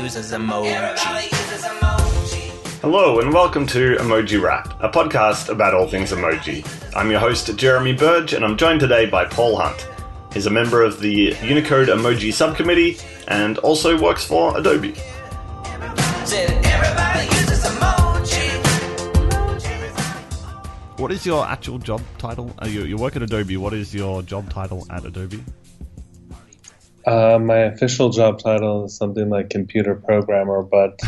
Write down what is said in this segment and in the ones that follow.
uses emoji. Hello and welcome to Emoji Wrap, a podcast about all things emoji. I'm your host, Jeremy Burge, and I'm joined today by Paul Hunt. He's a member of the Unicode Emoji Subcommittee and also works for Adobe. What is your actual job title? You work at Adobe. What is your job title at Adobe? My official job title is something like computer programmer, but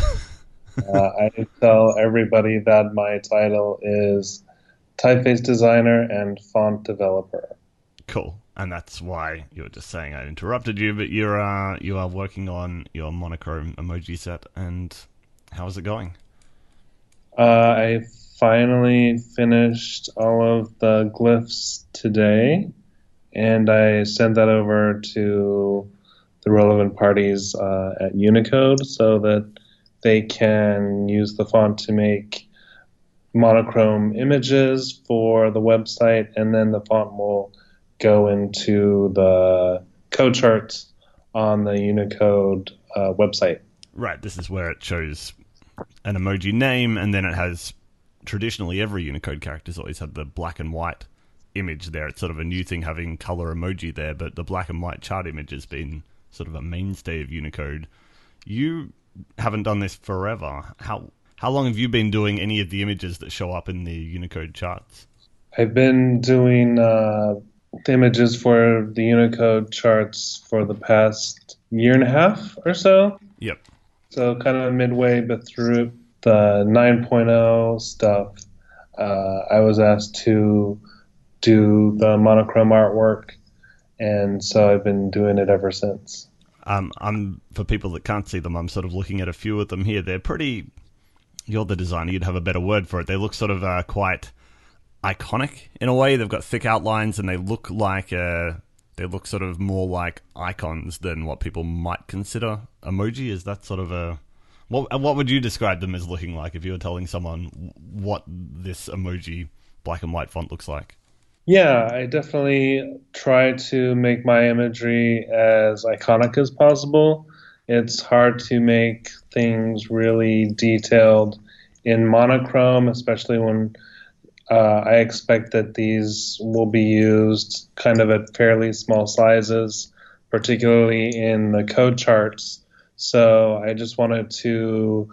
I tell everybody that my title is typeface designer and font developer. Cool. And that's why you were just saying I interrupted you, but you are working on your monochrome emoji set, and how is it going? I finally finished all of the glyphs today, and I sent that over to the relevant parties at Unicode so that they can use the font to make monochrome images for the website, and then the font will go into the code charts on the Unicode website. Right, this is where it shows an emoji name, and then it has, traditionally every Unicode character's always had the black and white image there. It's sort of a new thing having color emoji there, but the black and white chart image has been sort of a mainstay of Unicode. You haven't done this forever. How long have you been doing any of the images that show up in the Unicode charts? I've been doing the images for the Unicode charts for the past year and a half or so. Yep. So kind of midway, but through the 9.0 stuff, I was asked to do the monochrome artwork, and so I've been doing it ever since. For people that can't see them, I'm sort of looking at a few of them here. They're pretty... You're the designer, you'd have a better word for it. They look sort of quite iconic in a way. They've got thick outlines, and they look sort of more like icons than what people might consider emoji. Is that sort of a... What would you describe them as looking like if you were telling someone what this emoji black and white font looks like? Yeah, I definitely try to make my imagery as iconic as possible. It's hard to make things really detailed in monochrome, especially when I expect that these will be used kind of at fairly small sizes, particularly in the code charts. So I just wanted to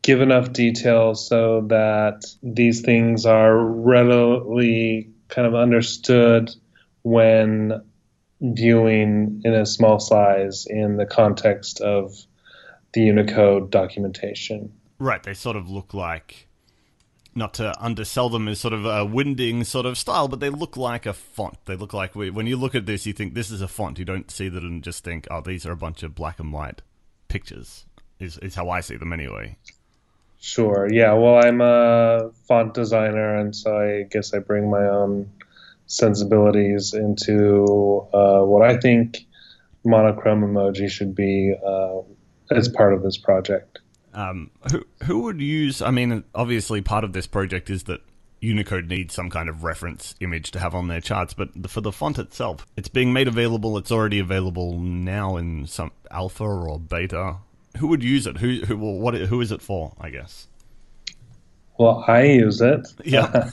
give enough detail so that these things are readily kind of understood when viewing in a small size in the context of the Unicode documentation. Right, they sort of look like, not to undersell them as sort of a winding sort of style, but they look like a font. They look like, when you look at this, you think this is a font. You don't see that and just think, oh, these are a bunch of black and white pictures, is how I see them anyway. Sure, yeah. Well, I'm a font designer, and so I guess I bring my own sensibilities into what I think monochrome emoji should be as part of this project. Who would use... I mean, obviously part of this project is that Unicode needs some kind of reference image to have on their charts, but for the font itself, it's being made available. It's already available now in some alpha or beta. Who would use it? Who is it for, I guess? Well, I use it. Yeah.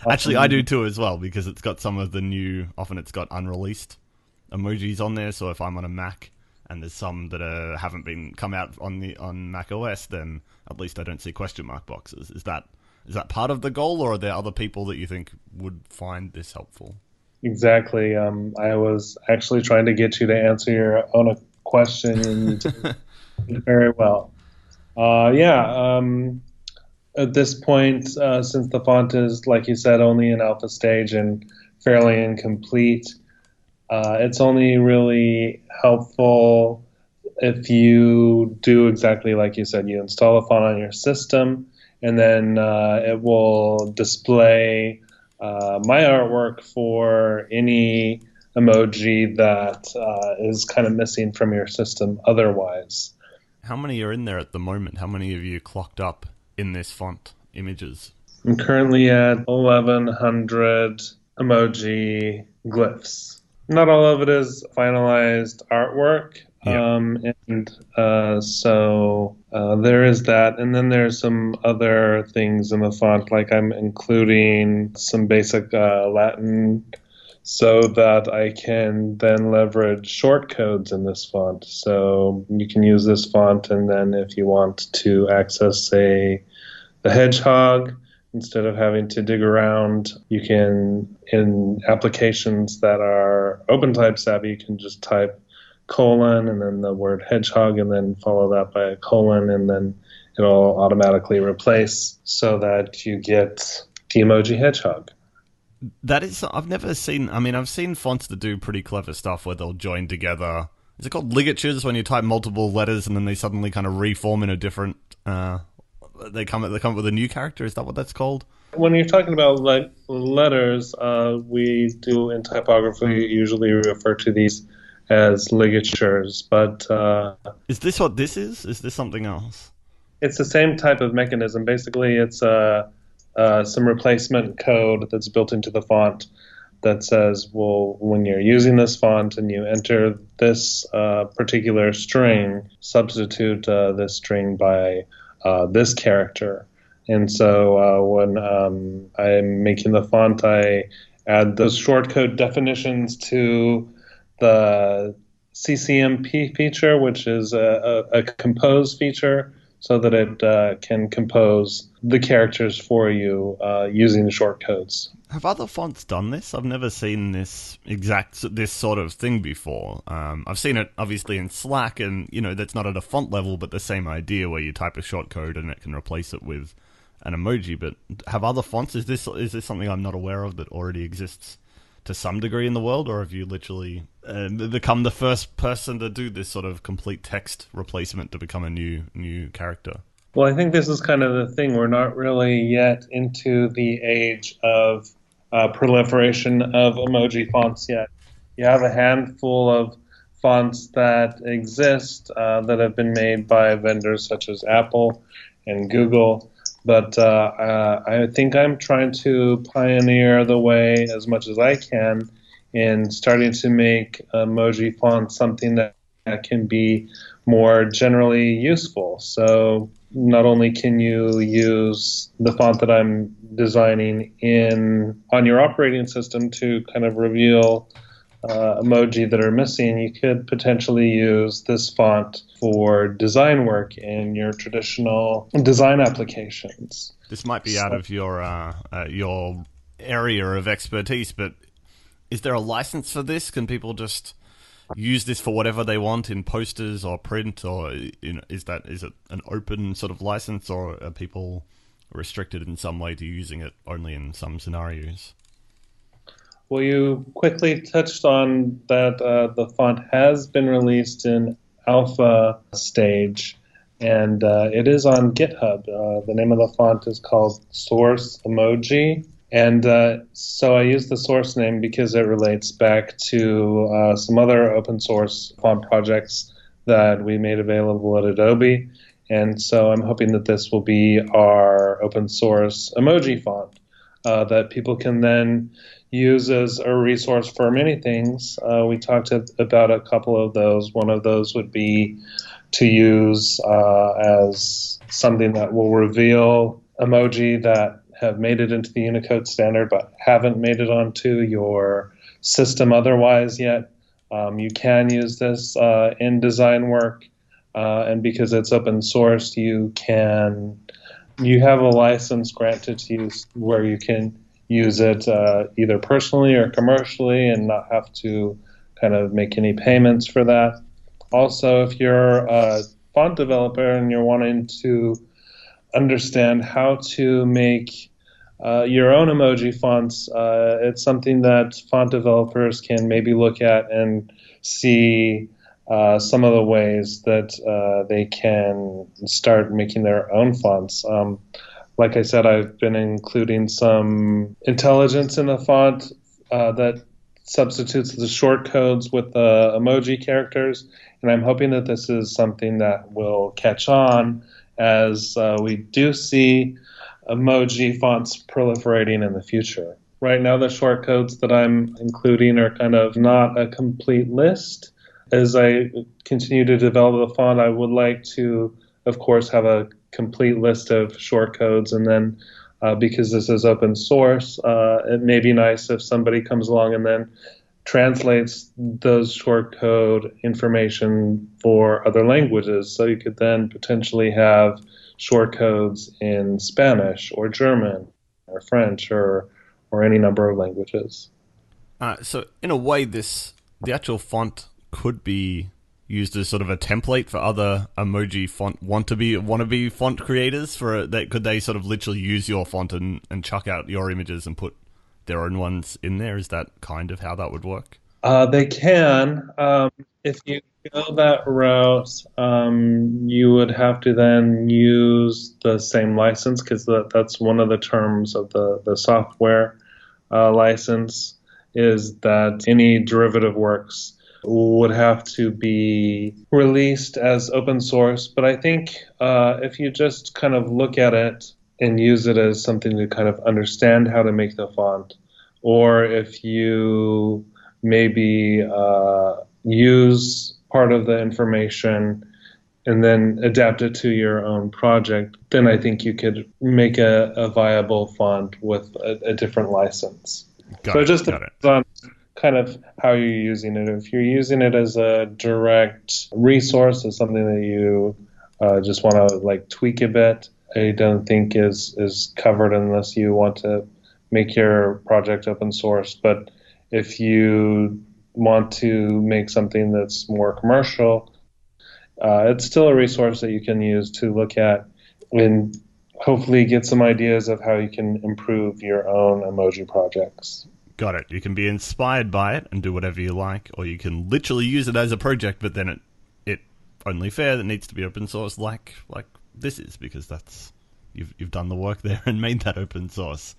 Actually, I do too as well, because it's got some of the new... Often it's got unreleased emojis on there, so if I'm on a Mac and there's some that haven't been come out on Mac OS, then at least I don't see question mark boxes. Is that part of the goal, or are there other people that you think would find this helpful? Exactly. I was actually trying to get you to answer your own question, and you did very well. At this point, since the font is, like you said, only in alpha stage and fairly incomplete, it's only really helpful if you do exactly like you said. You install the font on your system, and then it will display my artwork for any emoji that is kind of missing from your system otherwise. How many are in there at the moment? How many have you clocked up in this font images? I'm currently at 1,100 emoji glyphs. Not all of it is finalized artwork. Yeah. And there is that. And then there's some other things in the font, like I'm including some basic Latin so that I can then leverage shortcodes in this font. So you can use this font, and then if you want to access, say, the hedgehog, instead of having to dig around, you can, in applications that are OpenType savvy, you can just type colon and then the word hedgehog and then follow that by a colon, and then it'll automatically replace so that you get the emoji hedgehog. That is, I've never seen. I mean, I've seen fonts that do pretty clever stuff where they'll join together. Is it called ligatures when you type multiple letters and then they suddenly kind of reform in a different? They come up with a new character. Is that what that's called? When you're talking about letters, we do in typography usually refer to these as ligatures, but Is this what this is? Is this something else? it's the same type of mechanism. Basically, it's some replacement code that's built into the font that says, well, when you're using this font and you enter this particular string, substitute this string by this character. And so when I'm making the font, I add those shortcode definitions to the CCMP feature, which is a compose feature, so that it can compose the characters for you using the shortcodes. Have other fonts done this? I've never seen this sort of thing before. I've seen it obviously in Slack, and that's not at a font level, but the same idea where you type a shortcode and it can replace it with an emoji. But have other fonts? Is this something I'm not aware of that already exists to some degree in the world, or have you literally become the first person to do this sort of complete text replacement to become a new character? Well, I think this is kind of the thing. We're not really yet into the age of proliferation of emoji fonts yet. You have a handful of fonts that exist that have been made by vendors such as Apple and Google. But I think I'm trying to pioneer the way as much as I can in starting to make emoji fonts something that can be more generally useful. So not only can you use the font that I'm designing on your operating system to kind of reveal emoji that are missing, you could potentially use this font for design work in your traditional design applications. This might be out of your area of expertise, but is there a license for this? Can people just use this for whatever they want in posters or print, or is it an open sort of license, or are people restricted in some way to using it only in some scenarios? Well, you quickly touched on that the font has been released in alpha stage, and it is on GitHub. The name of the font is called Source Emoji. And so I use the source name because it relates back to some other open source font projects that we made available at Adobe. And so I'm hoping that this will be our open source emoji font that people can then use as a resource for many things. We talked about a couple of those. One of those would be to use as something that will reveal emoji that have made it into the Unicode standard but haven't made it onto your system otherwise yet. You can use this in design work, and because it's open source, you have a license granted to you where you can use it either personally or commercially and not have to kind of make any payments for that. Also, if you're a font developer and you're wanting to understand how to make your own emoji fonts, it's something that font developers can maybe look at and see some of the ways that they can start making their own fonts. Like I said, I've been including some intelligence in the font that substitutes the shortcodes with the emoji characters, and I'm hoping that this is something that will catch on as we do see emoji fonts proliferating in the future. Right now, the shortcodes that I'm including are kind of not a complete list. As I continue to develop the font, I would like to, of course, have a complete list of shortcodes. And then, because this is open source, it may be nice if somebody comes along and then translates those shortcode information for other languages. So you could then potentially have shortcodes in Spanish or German or French or any number of languages. So in a way, the actual font could be used as sort of a template for other emoji font wannabe font creators. Could they sort of literally use your font and chuck out your images and put their own ones in there? Is that kind of how that would work? They can. If you go that route, you would have to then use the same license because that's one of the terms of the software license is that any derivative works would have to be released as open source. But I think if you just kind of look at it and use it as something to kind of understand how to make the font, or if you maybe use part of the information and then adapt it to your own project, then I think you could make a viable font with a different license. So it just depends on kind of how you're using it. If you're using it as a direct resource, as something that you just want to like tweak a bit, I don't think is covered unless you want to make your project open source. But if you want to make something that's more commercial, it's still a resource that you can use to look at and hopefully get some ideas of how you can improve your own emoji projects. Got it. You can be inspired by it and do whatever you like, or you can literally use it as a project, but then it only fair that needs to be open source, like this is, because that's you've done the work there and made that open source.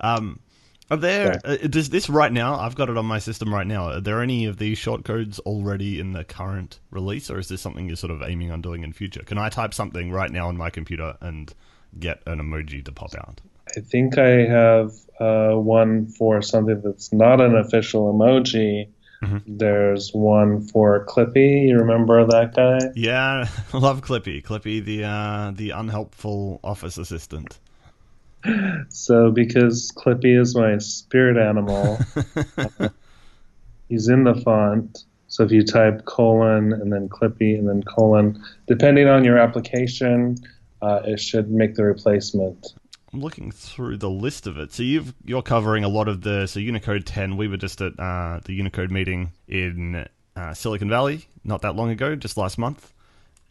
Are there does this right now? I've got it on my system right now. Are there any of these shortcodes already in the current release, or is this something you're sort of aiming on doing in future? Can I type something right now on my computer and get an emoji to pop out? I think I have one for something that's not an official emoji. Mm-hmm. There's one for Clippy. You remember that guy? Yeah, I love Clippy. Clippy, the unhelpful office assistant. So because Clippy is my spirit animal, he's in the font. So if you type colon and then Clippy and then colon, depending on your application, it should make the replacement. I'm looking through the list of it. So you're covering a lot of Unicode 10. We were just at the Unicode meeting in Silicon Valley not that long ago, just last month,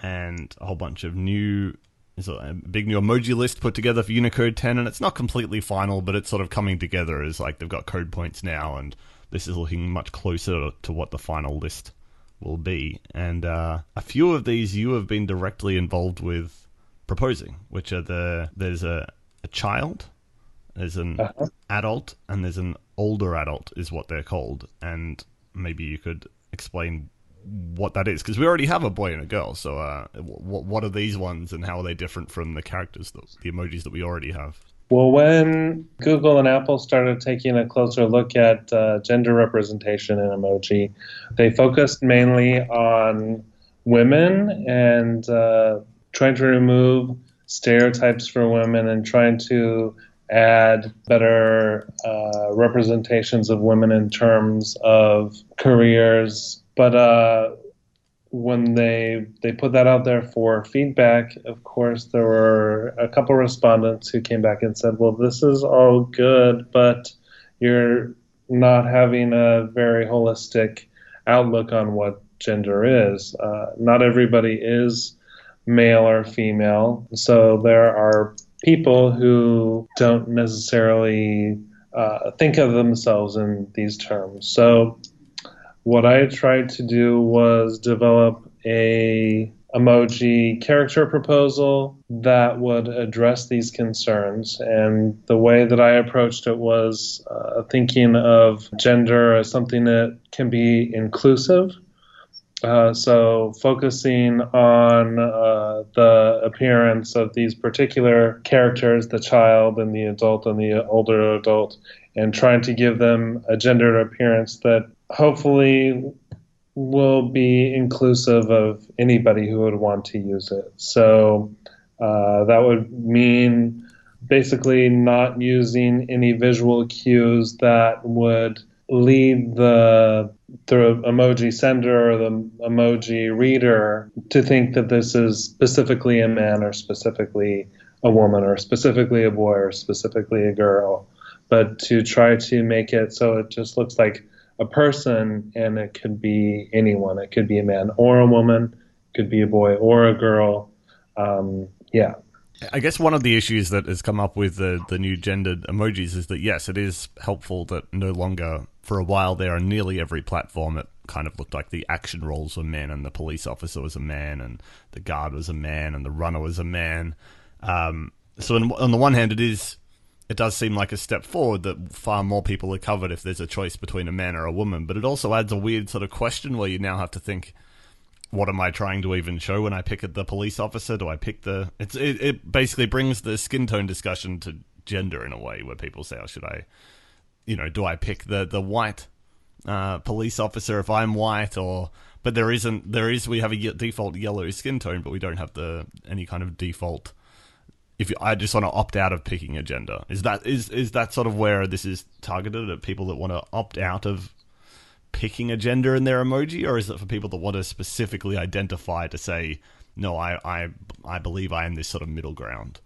and a whole bunch of there's a big new emoji list put together for Unicode 10, and it's not completely final, but it's sort of coming together as like they've got code points now, and this is looking much closer to what the final list will be. And a few of these you have been directly involved with proposing, which are there's a child, there's an adult, and there's an older adult is what they're called. And maybe you could explain what that is, because we already have a boy and a girl. So what are these ones, and how are they different from the characters, the emojis that we already have? Well, when Google and Apple started taking a closer look at gender representation in emoji, they focused mainly on women and trying to remove stereotypes for women and trying to add better representations of women in terms of careers. But when they put that out there for feedback, of course, there were a couple respondents who came back and said, well, this is all good, but you're not having a very holistic outlook on what gender is. Not everybody is male or female. So there are people who don't necessarily think of themselves in these terms. So what I tried to do was develop a emoji character proposal that would address these concerns. And the way that I approached it was thinking of gender as something that can be inclusive. So focusing on the appearance of these particular characters, the child and the adult and the older adult, and trying to give them a gendered appearance that hopefully will be inclusive of anybody who would want to use it. So that would mean basically not using any visual cues that would lead the emoji sender or the emoji reader to think that this is specifically a man or specifically a woman or specifically a boy or specifically a girl, but to try to make it so it just looks like a person, and it could be anyone. It could be a man or a woman, it could be a boy or a girl. Yeah. I guess one of the issues that has come up with the new gendered emojis is that, yes, it is helpful that no longer, for a while there, on nearly every platform, it kind of looked like the action roles were men and the police officer was a man and the guard was a man and the runner was a man. On the one hand, it does seem like a step forward that far more people are covered if there's a choice between a man or a woman, but it also adds a weird sort of question where you now have to think, what am I trying to even show when I pick the police officer? Do I pick it basically brings the skin tone discussion to gender in a way where people say, oh, should I, do I pick the white police officer if I'm white, but we have a default yellow skin tone, but we don't have any kind of default. I just want to opt out of picking a gender. Is that sort of where this is targeted at people that want to opt out of picking a gender in their emoji, or is it for people that want to specifically identify to say, no, I believe I am this sort of middle ground?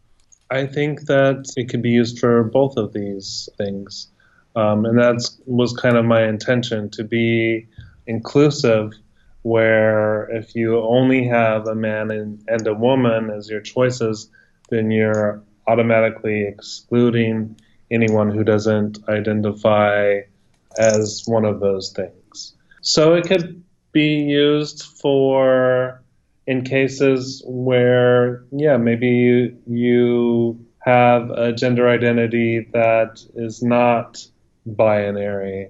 I think that it could be used for both of these things. And that was kind of my intention, to be inclusive, where if you only have a man and a woman as your choices, then you're automatically excluding anyone who doesn't identify as one of those things. So it could be used for in cases where, yeah, maybe you have a gender identity that is not binary.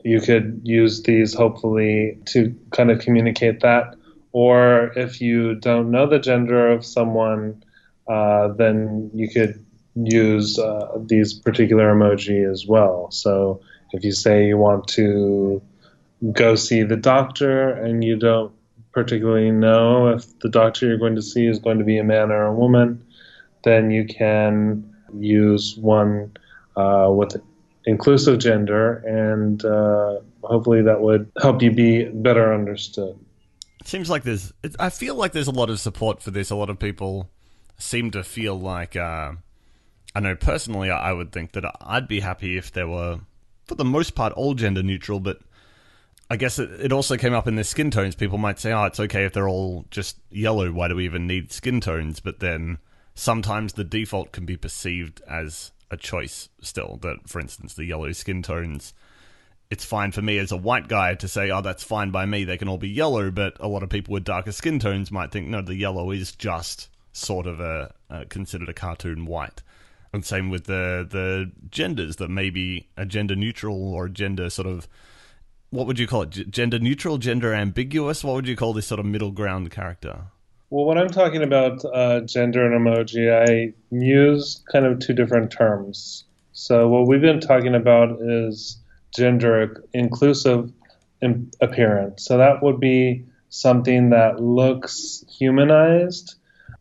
You could use these hopefully to kind of communicate that. Or if you don't know the gender of someone, then you could use these particular emoji as well. So if you say you want to go see the doctor and you don't particularly know if the doctor you're going to see is going to be a man or a woman, then you can use one with inclusive gender, and hopefully that would help you be better understood. It seems like I feel like there's a lot of support for this. A lot of people seem to feel like, I know personally I would think that I'd be happy if there were, for the most part, all gender neutral, but I guess it also came up in the skin tones. People might say, oh, it's okay if they're all just yellow. Why do we even need skin tones? But then sometimes the default can be perceived as a choice still. That, for instance, the yellow skin tones, it's fine for me as a white guy to say, oh, that's fine by me. They can all be yellow. But a lot of people with darker skin tones might think, no, the yellow is just sort of considered a cartoon white. And same with the genders, that maybe a gender neutral or gender sort of, what would you call it? Gender neutral, gender ambiguous? What would you call this sort of middle ground character? Well, when I'm talking about gender and emoji, I use kind of two different terms. So what we've been talking about is gender inclusive appearance. So that would be something that looks humanized.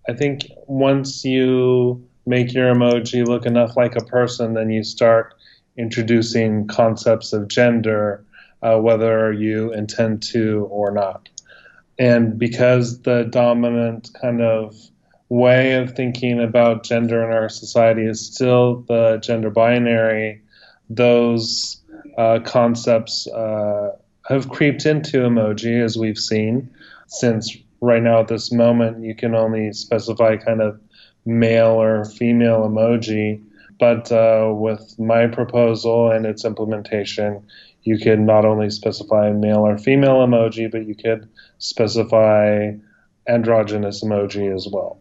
I think once you make your emoji look enough like a person, then you start introducing concepts of gender, whether you intend to or not. And because the dominant kind of way of thinking about gender in our society is still the gender binary, those concepts have creeped into emoji, as we've seen, since right now at this moment you can only specify kind of male or female emoji. But with my proposal and its implementation, you could not only specify male or female emoji, but you could specify androgynous emoji as well.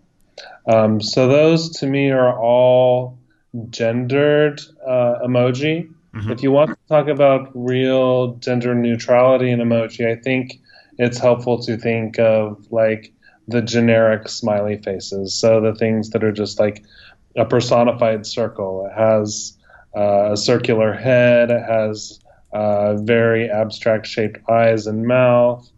So those to me are all gendered emoji. Mm-hmm. If you want to talk about real gender neutrality in emoji, I think it's helpful to think of like the generic smiley faces. So the things that are just like a personified circle. It has a circular head. It has very abstract shaped eyes and mouth.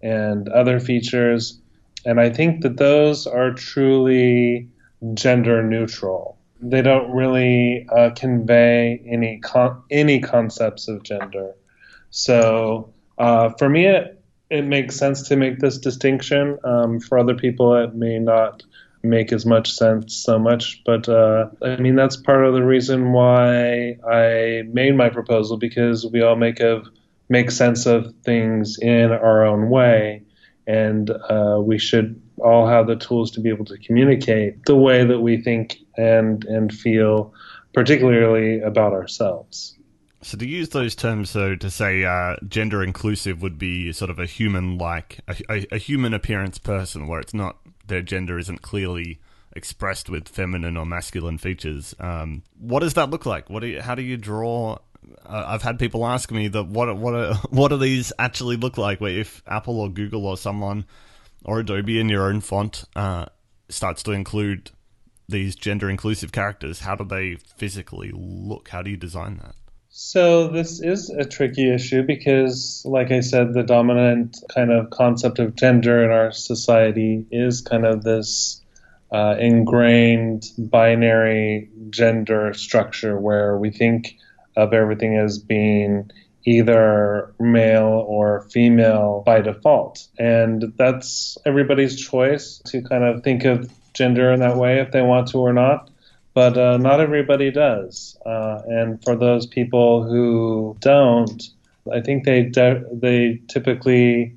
and other features. And I think that those are truly gender neutral. They don't really convey any concepts of gender. So for me, it makes sense to make this distinction. For other people, it may not make as much sense so much. But I mean, that's part of the reason why I made my proposal, because we all make sense of things in our own way. And we should all have the tools to be able to communicate the way that we think and feel, particularly about ourselves. So to use those terms, so to say gender inclusive would be sort of a human like a human appearance person, where it's not, their gender isn't clearly expressed with feminine or masculine features. What does that look like? How do you draw? I've had people ask me that what do these actually look like? Where if Apple or Google or someone or Adobe in your own font starts to include these gender inclusive characters, how do they physically look? How do you design that? So this is a tricky issue because, like I said, the dominant kind of concept of gender in our society is kind of this ingrained binary gender structure where we think of everything as being either male or female by default. And that's everybody's choice to kind of think of gender in that way if they want to or not. But not everybody does. And for those people who don't, I think they typically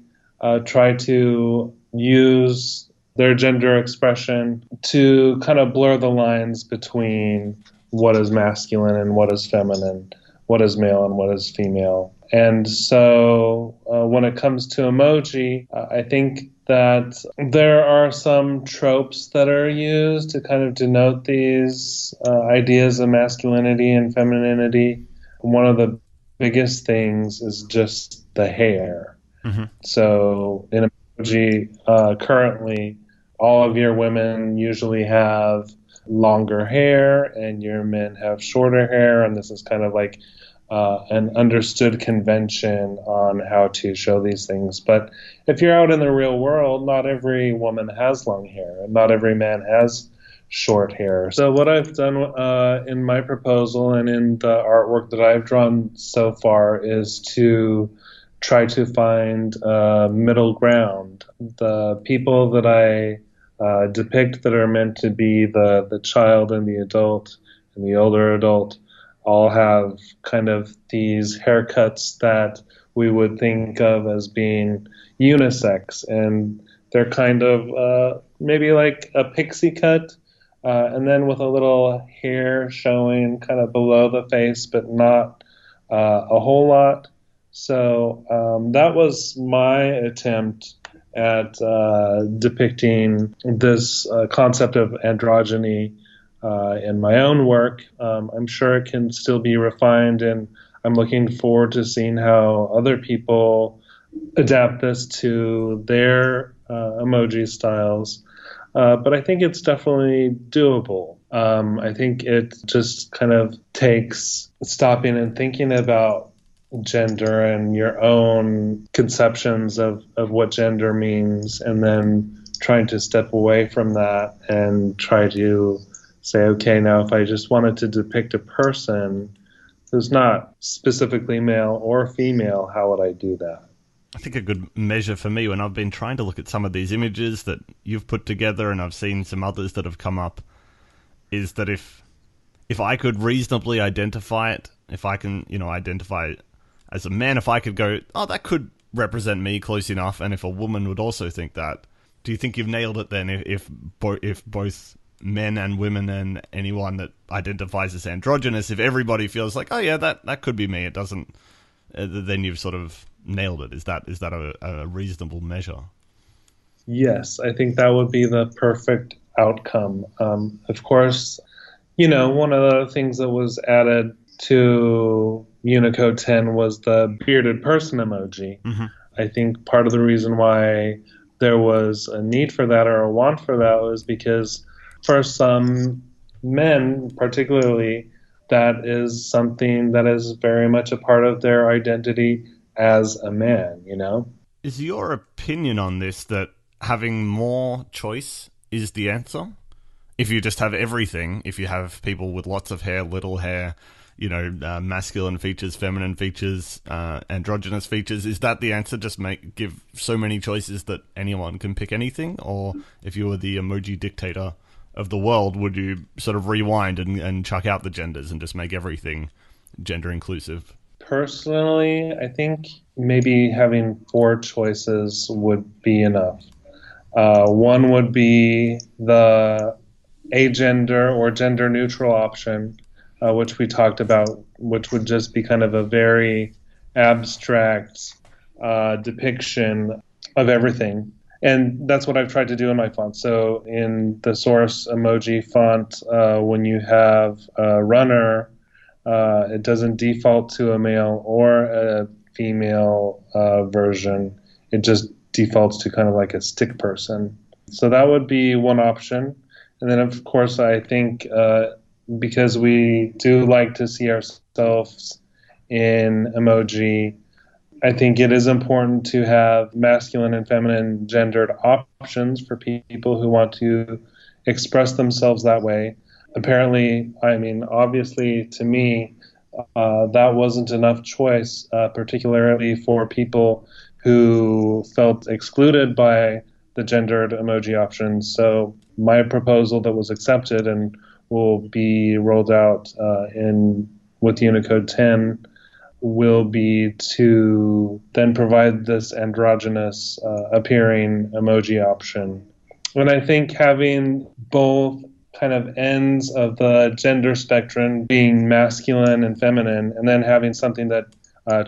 try to use their gender expression to kind of blur the lines between what is masculine and what is feminine, what is male and what is female. And so when it comes to emoji, I think that there are some tropes that are used to kind of denote these ideas of masculinity and femininity. One of the biggest things is just the hair. Mm-hmm. So in emoji, currently, all of your women usually have longer hair and your men have shorter hair, and this is kind of like an understood convention on how to show these things. But if you're out in the real world, not every woman has long hair, and not every man has short hair. So what I've done in my proposal and in the artwork that I've drawn so far is to try to find middle ground. The people that I depict that are meant to be the child and the adult and the older adult all have kind of these haircuts that we would think of as being unisex, and they're kind of maybe like a pixie cut, and then with a little hair showing kind of below the face, but not a whole lot. So that was my attempt at depicting this concept of androgyny in my own work. I'm sure it can still be refined, and I'm looking forward to seeing how other people adapt this to their emoji styles. But I think it's definitely doable. I think it just kind of takes stopping and thinking about gender and your own conceptions of what gender means, and then trying to step away from that and try to say, okay, now if I just wanted to depict a person who's not specifically male or female, how would I do that? I think a good measure for me, when I've been trying to look at some of these images that you've put together, and I've seen some others that have come up, is that if I could reasonably identify it, if I can, identify it as a man, if I could go, oh, that could represent me close enough, and if a woman would also think that, do you think you've nailed it then? If both men and women and anyone that identifies as androgynous, if everybody feels like, oh yeah, that could be me, it doesn't, then you've sort of nailed it. Is that a reasonable measure? Yes, I think that would be the perfect outcome. Of course, one of the things that was added to Unicode 10 was the bearded person emoji. Mm-hmm. I think part of the reason why there was a need for that or a want for that was because for some men particularly, that is something that is very much a part of their identity as a man, Is your opinion on this that having more choice is the answer? If you just have everything, if you have people with lots of hair, little hair, masculine features, feminine features, androgynous features, is that the answer? Just give so many choices that anyone can pick anything? Or if you were the emoji dictator of the world, would you sort of rewind and chuck out the genders and just make everything gender inclusive? Personally, I think maybe having four choices would be enough. One would be the agender or gender neutral option, which we talked about, which would just be kind of a very abstract depiction of everything. And that's what I've tried to do in my font. So in the source emoji font, when you have a runner, it doesn't default to a male or a female version. It just defaults to kind of like a stick person. So that would be one option. And then, of course, I think because we do like to see ourselves in emoji, I think it is important to have masculine and feminine gendered options for people who want to express themselves that way. Apparently, I mean, obviously, to me, that wasn't enough choice, particularly for people who felt excluded by the gendered emoji options. So my proposal that was accepted and will be rolled out in with Unicode 10 will be to then provide this androgynous appearing emoji option. And I think having both kind of ends of the gender spectrum being masculine and feminine, and then having something that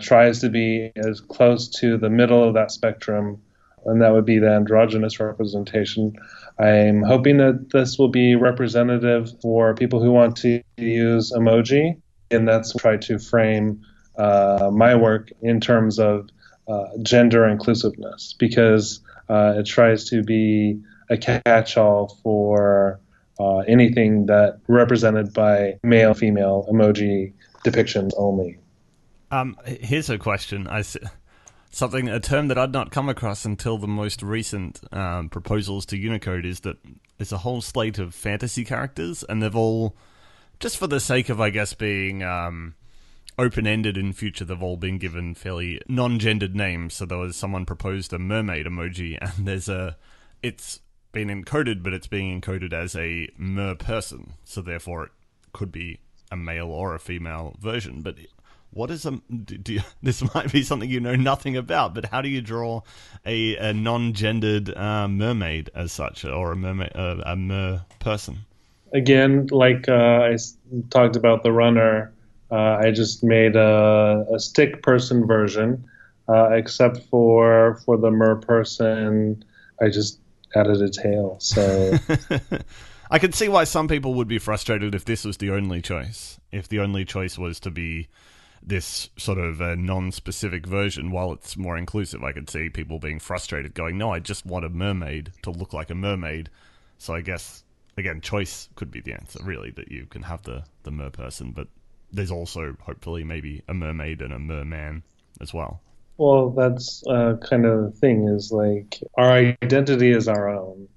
tries to be as close to the middle of that spectrum, and that would be the androgynous representation. I'm hoping that this will be representative for people who want to use emoji, and that's try to frame my work in terms of gender inclusiveness, because it tries to be a catch-all for anything that represented by male, female emoji depictions only. Here's a question. A term that I'd not come across until the most recent proposals to Unicode is that there's a whole slate of fantasy characters, and they've all, just for the sake of, I guess, being open-ended in future, they've all been given fairly non-gendered names. So there was someone proposed a mermaid emoji, and it's been encoded, but it's being encoded as a merperson, so therefore it could be a male or a female version. But what is this might be something you know nothing about, but how do you draw a non-gendered mermaid as such, or a merperson? Again, like I talked about the runner, I just made a stick person version, except for the merperson, I just added a tail. So I could see why some people would be frustrated if this was the only choice. If the only choice was to be this sort of non-specific version, while it's more inclusive, I could see people being frustrated, going, "No, I just want a mermaid to look like a mermaid." So I guess again, choice could be the answer, really, that you can have the merperson, but there's also hopefully maybe a mermaid and a merman as well. well, that's kind of the thing, is like our identity is our own,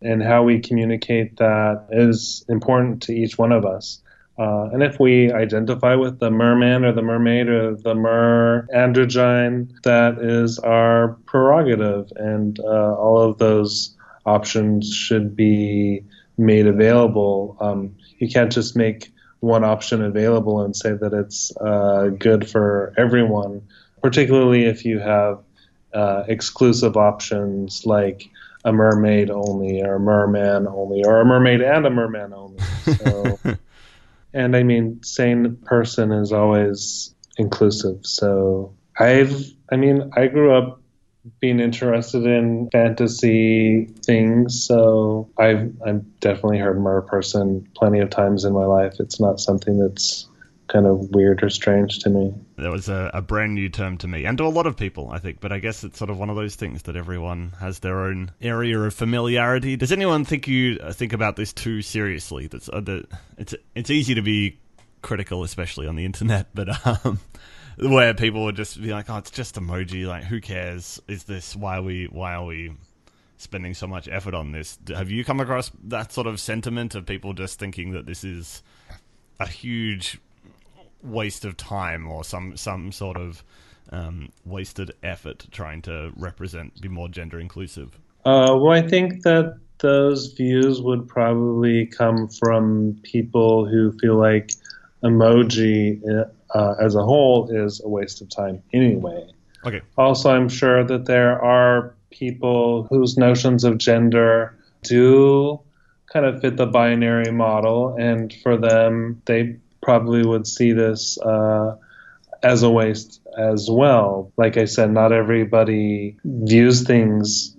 and how we communicate that is important to each one of us. And if we identify with the merman or the mermaid or the mer androgyne, that is our prerogative, and all of those options should be made available. You can't just make one option available and say that it's good for everyone, particularly if you have exclusive options like a mermaid only, or a merman only, or a mermaid and a merman only. So, and I mean, saying person is always inclusive. So I grew up being interested in fantasy things, so I've definitely heard merperson plenty of times in my life. It's not something that's kind of weird or strange to me. That was a brand new term to me, and to a lot of people, I think. But I guess it's sort of one of those things that everyone has their own area of familiarity. Does anyone think you think about this too seriously? It's easy to be critical, especially on the internet, but where people would just be like, "Oh, it's just emoji. Like, who cares? Is this why are we spending so much effort on this?" Have you come across that sort of sentiment of people just thinking that this is a huge waste of time or some sort of wasted effort trying to be more gender inclusive? Well, I think that those views would probably come from people who feel like emoji as a whole is a waste of time anyway. Okay. Also, I'm sure that there are people whose notions of gender do kind of fit the binary model, and for them, they probably would see this as a waste as well. Like I said, not everybody views things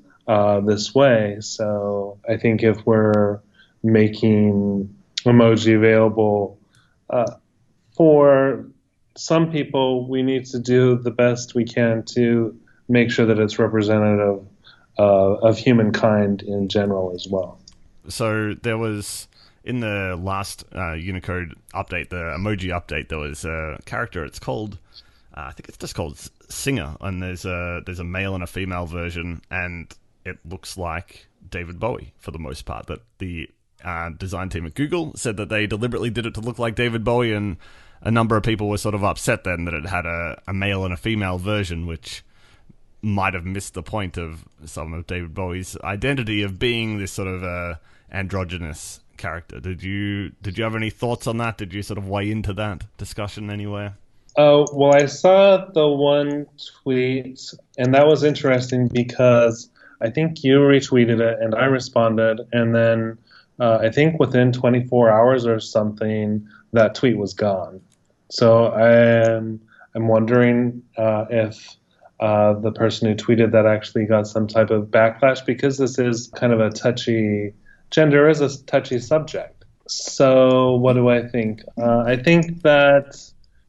this way. So I think if we're making emoji available for some people, we need to do the best we can to make sure that it's representative of humankind in general as well. So there was, in the last Unicode update, the emoji update, there was a character. It's called, I think it's just called Singer, and there's a male and a female version, and it looks like David Bowie for the most part. That the design team at Google said that they deliberately did it to look like David Bowie, and a number of people were sort of upset then that it had a male and a female version, which might have missed the point of some of David Bowie's identity of being this sort of androgynous character. Did you have any thoughts on that? Did you sort of weigh into that discussion anywhere? Well, I saw the one tweet, and that was interesting because I think you retweeted it and I responded, and then I think within 24 hours or something, that tweet was gone. So I'm wondering if the person who tweeted that actually got some type of backlash, because this is kind of gender is a touchy subject. So what do I think? I think that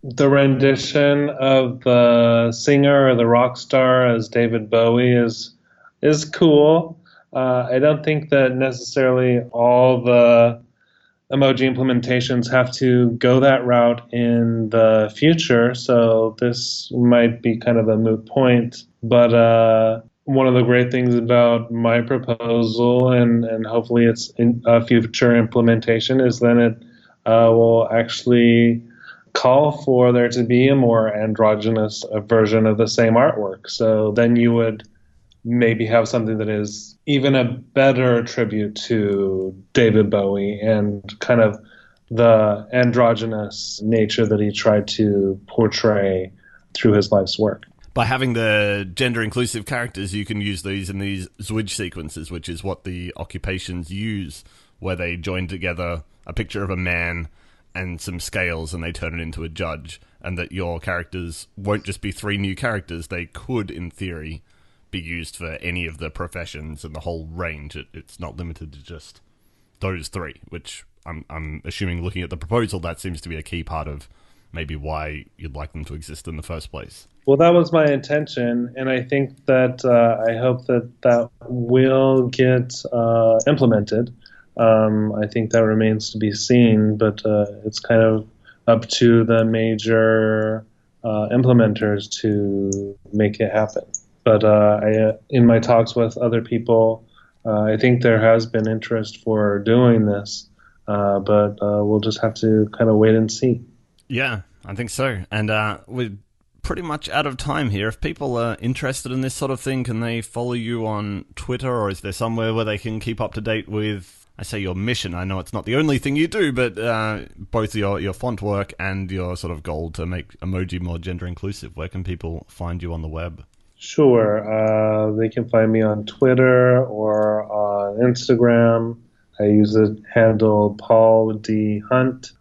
the rendition of the singer or the rock star as David Bowie is cool. I don't think that necessarily all the emoji implementations have to go that route in the future, so this might be kind of a moot point. But one of the great things about my proposal, and hopefully it's in a future implementation, is then it will actually call for there to be a more androgynous version of the same artwork. So then you would maybe have something that is even a better tribute to David Bowie and kind of the androgynous nature that he tried to portray through his life's work. By having the gender-inclusive characters, you can use these in these Zwidge sequences, which is what the occupations use, where they join together a picture of a man and some scales and they turn it into a judge, and that your characters won't just be 3 new characters. They could, in theory, be used for any of the professions and the whole range. It's not limited to just those 3, which I'm assuming, looking at the proposal, that seems to be a key part of maybe why you'd like them to exist in the first place. Well, that was my intention, and I think that I hope that will get implemented. I think that remains to be seen, but it's kind of up to the major implementers to make it happen. But in my talks with other people, I think there has been interest for doing this, but we'll just have to kind of wait and see. Yeah, I think so. And we're pretty much out of time here. If people are interested in this sort of thing, can they follow you on Twitter, or is there somewhere where they can keep up to date with, I say, your mission? I know it's not the only thing you do, but both your font work and your sort of goal to make emoji more gender inclusive. Where can people find you on the web? Sure. They can find me on Twitter or on Instagram. I use the handle Paul D. Hunt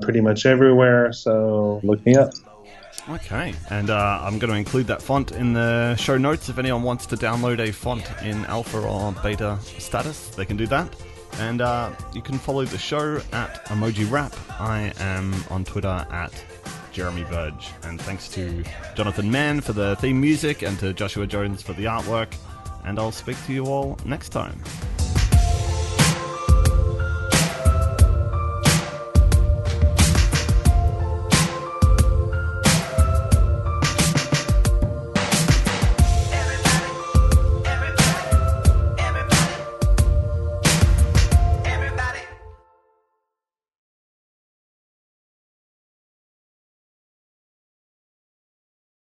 pretty much everywhere, so look me up. Okay, and I'm going to include that font in the show notes. If anyone wants to download a font in alpha or beta status, they can do that. And you can follow the show at Emoji Wrap. I am on Twitter at Jeremy Burge. And thanks to Jonathan Mann for the theme music and to Joshua Jones for the artwork. And I'll speak to you all next time.